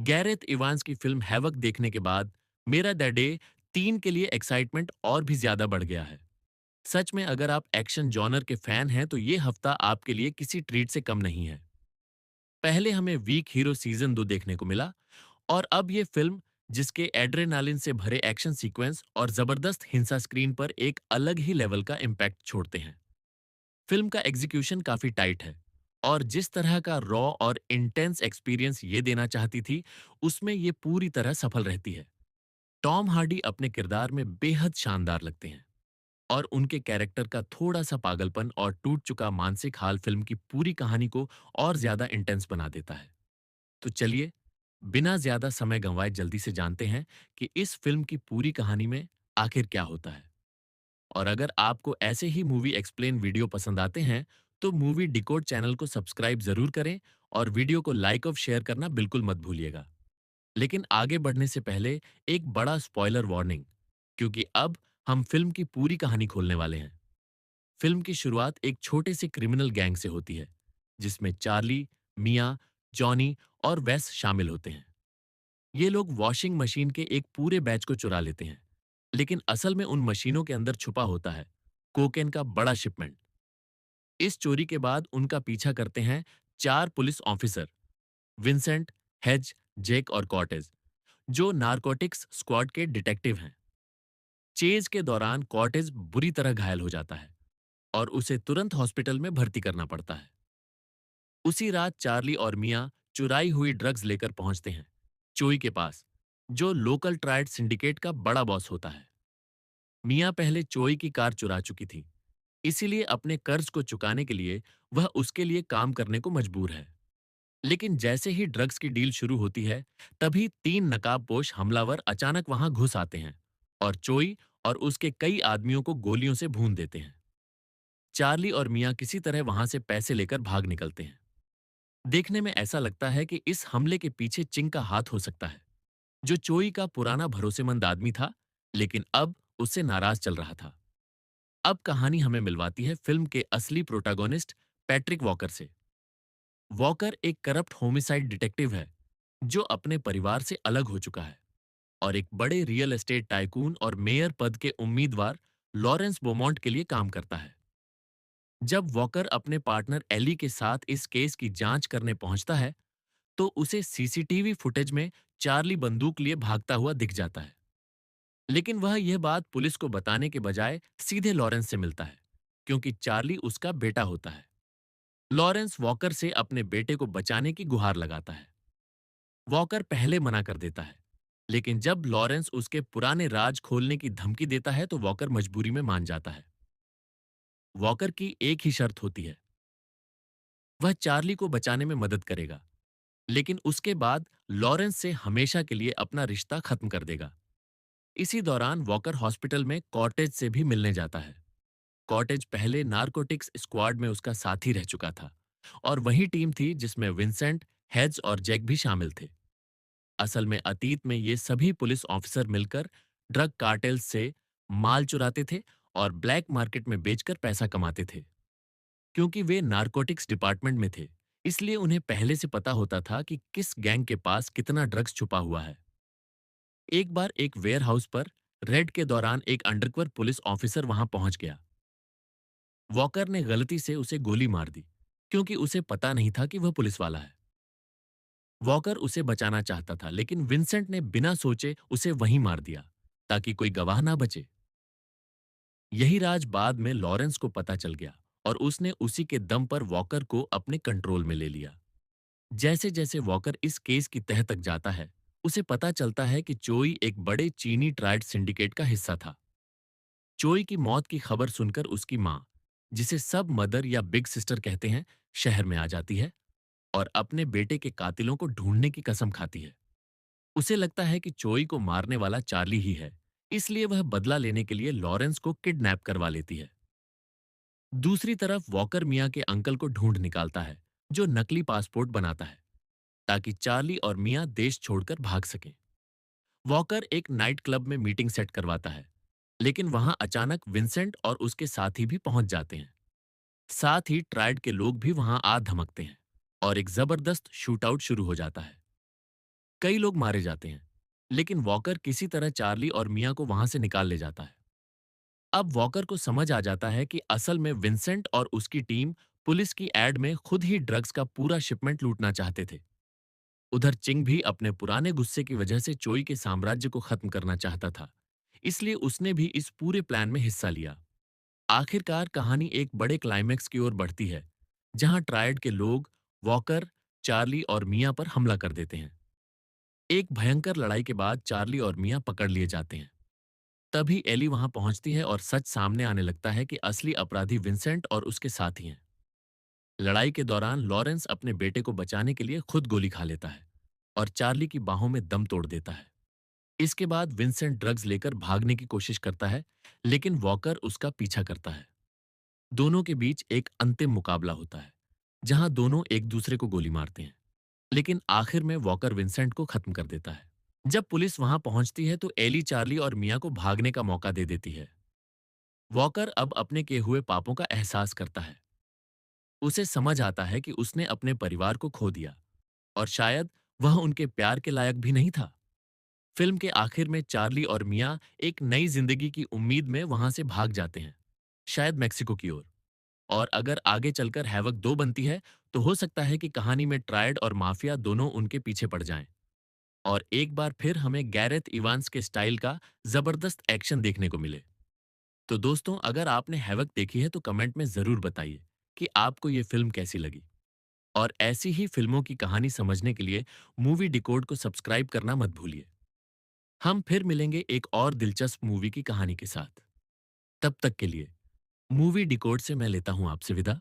Gareth Evans की film havoc देखने के बाद मेरा द डे 3 के लिए एक्साइटमेंट और भी ज्यादा बढ़ गया है। सच में अगर आप एक्शन जॉनर के फैन हैं तो ये हफ्ता आपके लिए किसी ट्रीट से कम नहीं है। पहले हमें वीक हीरो सीजन 2 देखने को मिला और अब ये फिल्म जिसके एड्रेनालिन से भरे एक्शन सीक्वेंस और जबरदस्त हिंसा स्क्रीन पर एक अलग ही लेवल का इम्पैक्ट छोड़ते हैं। फिल्म का एग्जीक्यूशन काफी टाइट है और जिस तरह का रॉ और इंटेंस एक्सपीरियंस ये देना चाहती थी, उसमें ये पूरी तरह सफल रहती है। टॉम हार्डी अपने किरदार में बेहद शानदार लगते हैं और उनके कैरेक्टर का थोड़ा सा पागलपन और टूट चुका मानसिक हाल फिल्म की पूरी कहानी को और ज्यादा इंटेंस बना देता है। तो चलिए, बिना ज्यादा समय गंवाए जल्दी से जानते हैं कि इस फिल्म की पूरी कहानी में आखिर क्या होता है। और अगर आपको ऐसे ही मूवी एक्सप्लेन वीडियो पसंद आते हैं, तो मूवी डिकोड चैनल को सब्सक्राइब जरूर करें और वीडियो को लाइक और शेयर करना बिल्कुल मत भूलिएगा। लेकिन आगे बढ़ने से पहले एक बड़ा स्पॉइलर वार्निंग, क्योंकि अब हम फिल्म की पूरी कहानी खोलने वाले हैं। फिल्म की शुरुआत एक छोटे से क्रिमिनल गैंग से होती है, जिसमें चार्ली, मिया, जॉनी और वेस शामिल होते हैं। ये लोग वॉशिंग मशीन के एक पूरे बैच को चुरा लेते हैं, लेकिन असल में उन मशीनों के अंदर छुपा होता है कोकेन का बड़ा शिपमेंट। इस चोरी के बाद उनका पीछा करते हैं चार पुलिस ऑफिसर, विंसेंट, हेज, जेक और कॉर्टेज, जो नारकोटिक्स स्क्वाड के डिटेक्टिव हैं। चेज के दौरान कॉर्टेज बुरी तरह घायल हो जाता है और उसे तुरंत हॉस्पिटल में भर्ती करना पड़ता है। उसी रात चार्ली और मिया चुराई हुई ड्रग्स लेकर पहुंचते हैं चोई के पास, जो लोकल ट्राइड सिंडिकेट का बड़ा बॉस होता है। मिया पहले चोई की कार चुरा चुकी थी, इसीलिए अपने कर्ज को चुकाने के लिए वह उसके लिए काम करने को मजबूर है। लेकिन जैसे ही ड्रग्स की डील शुरू होती है, तभी तीन नकाबपोश हमलावर अचानक वहां घुस आते हैं और चोई और उसके कई आदमियों को गोलियों से भून देते हैं। चार्ली और मिया किसी तरह वहां से पैसे लेकर भाग निकलते हैं। देखने में ऐसा लगता है कि इस हमले के पीछे चिंग का हाथ हो सकता है, जो चोई का पुराना भरोसेमंद आदमी था, लेकिन अब उससे नाराज चल रहा था। अब कहानी हमें मिलवाती है फिल्म के असली प्रोटैगनिस्ट पैट्रिक वॉकर से। वॉकर एक करप्ट होमिसाइड डिटेक्टिव है, जो अपने परिवार से अलग हो चुका है और एक बड़े रियल एस्टेट टाइकून और मेयर पद के उम्मीदवार लॉरेंस बोमोंट के लिए काम करता है। जब वॉकर अपने पार्टनर एली के साथ इस केस की जांच करने पहुंचता है, तो उसे सीसीटीवी फुटेज में चार्ली बंदूक लिए भागता हुआ दिख जाता है। लेकिन वह यह बात पुलिस को बताने के बजाय सीधे लॉरेंस से मिलता है, क्योंकि चार्ली उसका बेटा होता है। लॉरेंस वॉकर से अपने बेटे को बचाने की गुहार लगाता है। वॉकर पहले मना कर देता है, लेकिन जब लॉरेंस उसके पुराने राज खोलने की धमकी देता है तो वॉकर मजबूरी में मान जाता है। वॉकर की एक ही शर्त होती है, वह चार्ली को बचाने में मदद करेगा, लेकिन उसके बाद लॉरेंस से हमेशा के लिए अपना रिश्ता खत्म कर देगा। इसी दौरान वॉकर हॉस्पिटल में कॉर्टेज से भी मिलने जाता है। कॉर्टेज पहले नारकोटिक्स स्क्वाड में उसका साथी रह चुका था और वही टीम थी जिसमें विंसेंट, हेज और जैक भी शामिल थे। असल में अतीत में ये सभी पुलिस ऑफिसर मिलकर ड्रग कार्टेल्स से माल चुराते थे और ब्लैक मार्केट में बेचकर पैसा कमाते थे। क्योंकि वे नारकोटिक्स डिपार्टमेंट में थे, इसलिए उन्हें पहले से पता होता था कि किस गैंग के पास कितना ड्रग्स छुपा हुआ है। एक बार एक वेयरहाउस पर रेड के दौरान एक अंडरकवर पुलिस ऑफिसर वहां पहुंच गया। वॉकर ने गलती से उसे गोली मार दी, क्योंकि उसे पता नहीं था कि वह पुलिस वाला है। वॉकर उसे बचाना चाहता था, लेकिन विंसेंट ने बिना सोचे उसे वहीं मार दिया, ताकि कोई गवाह ना बचे। यही राज बाद में लॉरेंस को पता चल गया और उसने उसी के दम पर वॉकर को अपने कंट्रोल में ले लिया। जैसे जैसे वॉकर इस केस की तह तक जाता है, उसे पता चलता है कि चोई एक बड़े चीनी ट्राइड सिंडिकेट का हिस्सा था। चोई की मौत की खबर सुनकर उसकी माँ, जिसे सब मदर या बिग सिस्टर कहते हैं, शहर में आ जाती है और अपने बेटे के कातिलों को ढूंढने की कसम खाती है। उसे लगता है कि चोई को मारने वाला चार्ली ही है, इसलिए वह बदला लेने के लिए लॉरेंस को किडनैप करवा लेती है। दूसरी तरफ वॉकर मिया के अंकल को ढूंढ निकालता है, जो नकली पासपोर्ट बनाता है, ताकि चार्ली और मिया देश छोड़कर भाग सकें। वॉकर एक नाइट क्लब में मीटिंग सेट करवाता है, लेकिन वहां अचानक विंसेंट और उसके साथी भी पहुंच जाते हैं। साथ ही ट्राइड के लोग भी वहां आ धमकते हैं और एक जबरदस्त शूटआउट शुरू हो जाता है। कई लोग मारे जाते हैं, लेकिन वॉकर किसी तरह चार्ली और मिया को वहां से निकाल ले जाता है। अब वॉकर को समझ आ जाता है कि असल में विंसेंट और उसकी टीम पुलिस की एड में खुद ही ड्रग्स का पूरा शिपमेंट लूटना चाहते थे। उधर चिंग भी अपने पुराने गुस्से की वजह से चोई के साम्राज्य को खत्म करना चाहता था, इसलिए उसने भी इस पूरे प्लान में हिस्सा लिया। आखिरकार कहानी एक बड़े क्लाइमैक्स की ओर बढ़ती है, जहां ट्रायड के लोग वॉकर, चार्ली और मिया पर हमला कर देते हैं। एक भयंकर लड़ाई के बाद चार्ली और मिया पकड़ लिए जाते हैं। तभी एली वहां पहुंचती है और सच सामने आने लगता है कि असली अपराधी विंसेंट और उसके साथी हैं। लड़ाई के दौरान लॉरेंस अपने बेटे को बचाने के लिए खुद गोली खा लेता है और चार्ली की बाहों में दम तोड़ देता है। इसके बाद विंसेंट ड्रग्स लेकर भागने की कोशिश करता है, लेकिन वॉकर उसका पीछा करता है। दोनों के बीच एक अंतिम मुकाबला होता है, जहां दोनों एक दूसरे को गोली मारते हैं, लेकिन आखिर में वॉकर विंसेंट को खत्म कर देता है। जब पुलिस वहां पहुंचती है तो एली चार्ली और मिया को भागने का मौका दे देती है। वॉकर अब अपने किए हुए पापों का एहसास करता है। उसे समझ आता है कि उसने अपने परिवार को खो दिया और शायद वह उनके प्यार के लायक भी नहीं था। फिल्म के आखिर में चार्ली और मिया एक नई जिंदगी की उम्मीद में वहां से भाग जाते हैं, शायद मैक्सिको की ओर। और अगर आगे चलकर हैवक 2 बनती है, तो हो सकता है कि कहानी में ट्रायड और माफिया दोनों उनके पीछे पड़ जाएं और एक बार फिर हमें गैरेथ इवांस के स्टाइल का जबरदस्त एक्शन देखने को मिले। तो दोस्तों, अगर आपने हैवक देखी है तो कमेंट में जरूर बताइए कि आपको ये फिल्म कैसी लगी। और ऐसी ही फिल्मों की कहानी समझने के लिए मूवी डिकोड को सब्सक्राइब करना मत भूलिए। हम फिर मिलेंगे एक और दिलचस्प मूवी की कहानी के साथ। तब तक के लिए मूवी डिकोड से मैं लेता हूं आपसे विदा।